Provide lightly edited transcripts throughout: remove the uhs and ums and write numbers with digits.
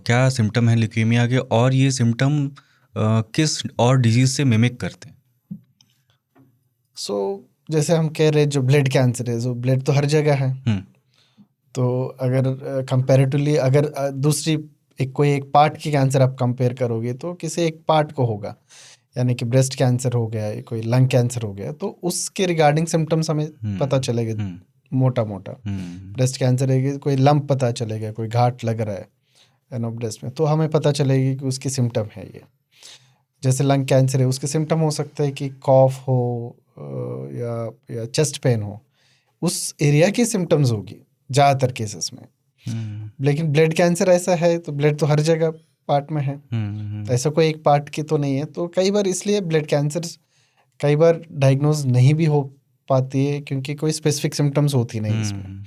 क्या सिम्टम है ल्यूकेमिया के, और ये सिम्टम किस और डिजीज से मिमिक करते हैं? जैसे हम कह रहे हैं जो ब्लड कैंसर है, जो ब्लड तो हर जगह है। तो अगर कंपैरेटिवली अगर दूसरी कोई एक पार्ट की कैंसर आप कंपेयर करोगे तो किसी एक पार्ट को होगा, यानी कि ब्रेस्ट कैंसर हो गया, कोई लंग कैंसर हो गया, तो उसके रिगार्डिंग सिम्टम्स हमें पता चलेगा मोटा मोटा। ब्रेस्ट कैंसर है कि कोई लंप पता चलेगा, कोई घाट लग रहा है ब्रेस्ट में, तो हमें पता चलेगी कि उसकी सिम्टम है ये। जैसे लंग कैंसर है, उसके सिम्टम हो सकते हैं कि कॉफ हो या चेस्ट पेन हो, उस एरिया की सिम्टम्स होगी ज़्यादातर केसेस में। लेकिन ब्लड कैंसर ऐसा है तो ब्लड तो हर जगह पार्ट में है, तो ऐसा कोई एक पार्ट की तो नहीं है। तो कई बार इसलिए ब्लड कैंसर कई बार डायग्नोज नहीं भी हो पाती है, क्योंकि कोई स्पेसिफिक सिम्टम्स होती नहीं इसमें।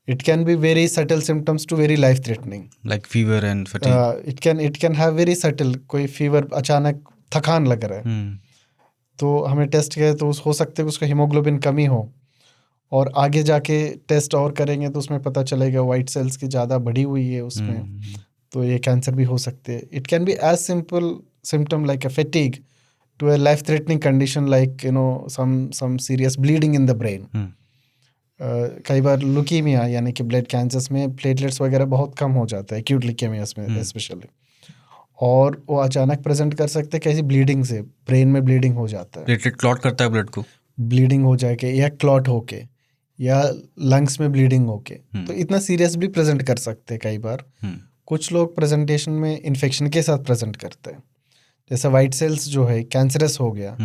It can be very subtle symptoms to very life threatening, like fever and fatigue. It can have very subtle, कोई फीवर, अचानक थकान लग रहा है, तो हमें टेस्ट किया तो हो सकता है उसका हीमोग्लोबिन कमी हो, और आगे जाके टेस्ट और करेंगे तो उसमें पता चलेगा वाइट सेल्स की ज़्यादा बढ़ी हुई है उसमें, तो ये कैंसर भी हो सकते हैं। It can be as simple symptom like a fatigue to a life threatening condition like some serious bleeding in the brain. कई बार लुकीमिया यानी कि ब्लड कैंसर्स में प्लेटलेट्स वगैरह बहुत कम हो जाता है, एक्यूट ल्यूकेमियास में स्पेशली, और वो अचानक प्रेजेंट कर सकते हैं कैसी ब्लीडिंग से, ब्रेन में ब्लीडिंग हो जाता है, प्लेटलेट क्लॉट करता है ब्लड को, ब्लीडिंग हो जाके या क्लॉट होके या लंग्स में ब्लीडिंग होके, तो इतना सीरियस भी प्रेजेंट कर सकते हैं कई बार। कुछ लोग प्रेजेंटेशन में इन्फेक्शन के साथ प्रेजेंट करते हैं, जैसे वाइट सेल्स जो है कैंसरस हो गया,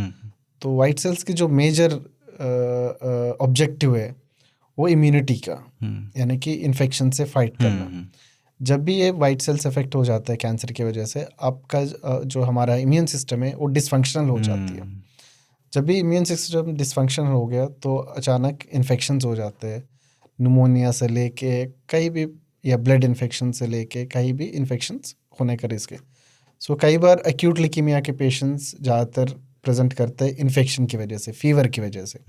तो वाइट सेल्स की जो मेजर ऑब्जेक्टिव है वो इम्यूनिटी का, यानी कि इन्फेक्शन से फाइट करना। जब भी ये वाइट सेल्स इफेक्ट हो जाता है कैंसर की वजह से, आपका जो हमारा इम्यून सिस्टम है वो डिसफंक्शनल हो जाती है। जब भी इम्यून सिस्टम डिसफंक्शनल हो गया तो अचानक इन्फेक्शंस हो जाते हैं, निमोनिया से लेके कहीं भी, या ब्लड इन्फेक्शन से लेके कहीं भी इन्फेक्शंस होने का रिस्क है। सो कई बार एक्यूट ल्यूकेमिया के पेशेंट्स ज़्यादातर प्रेजेंट करते हैं इन्फेक्शन की वजह से, फीवर की वजह से।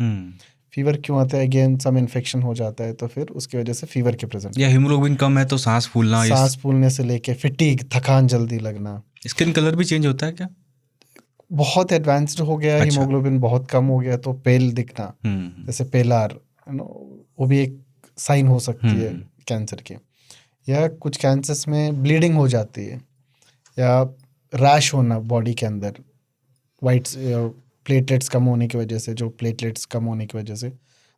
फीवर क्यों आता है? अगेन सम इन्फेक्शन हो जाता है, तो फिर उसकी वजह से फीवर के प्रेजेंट, या हीमोग्लोबिन कम है तो सांस फूलने से लेके फिटीग, थकान जल्दी लगना। स्किन कलर भी चेंज होता है क्या? बहुत एडवांस्ड हो गया, हीमोग्लोबिन बहुत कम हो गया तो पेल दिखना, जैसे पेलार, वो भी एक साइन हो सकती है कैंसर की। या कुछ कैंसर्स में ब्लीडिंग हो जाती है, या रैश होना बॉडी के अंदर, वाइट प्लेटलेट्स कम होने की वजह से, जो प्लेटलेट्स कम होने की वजह से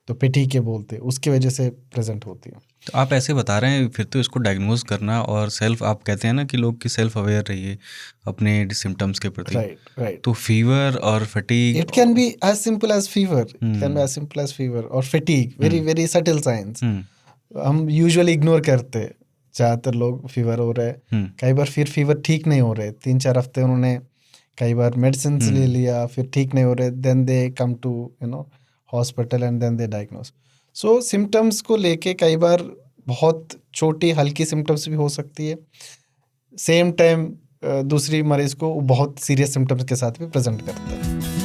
तो पेटीके बोलते हैं, उसकी वजह से प्रेजेंट होती है। तो आप ऐसे बता रहे हैं, फिर तो इसको डायग्नोज करना और सेल्फ, आप कहते हैं ना कि लोग की सेल्फ अवेयर रहिए अपने सिम्टम्स के प्रति। राइट। तो फीवर और fatigue, it can be as simple as fever, can be as simple as fever और fatigue, very very subtle signs हम यूजुअली इग्नोर करते हैं। ज़्यादातर लोग फीवर हो रहा है, कई बार फिर फीवर ठीक नहीं हो रहे, 3-4 हफ्ते उन्होंने कई बार मेडिसिन ले लिया, फिर ठीक नहीं हो रहे, then they come to hospital and then they diagnose. So symptoms को लेके कई बार बहुत छोटी हल्की सिम्टम्स भी हो सकती है, सेम टाइम दूसरी मरीज को बहुत सीरियस सिम्टम्स के साथ भी प्रेजेंट करता है।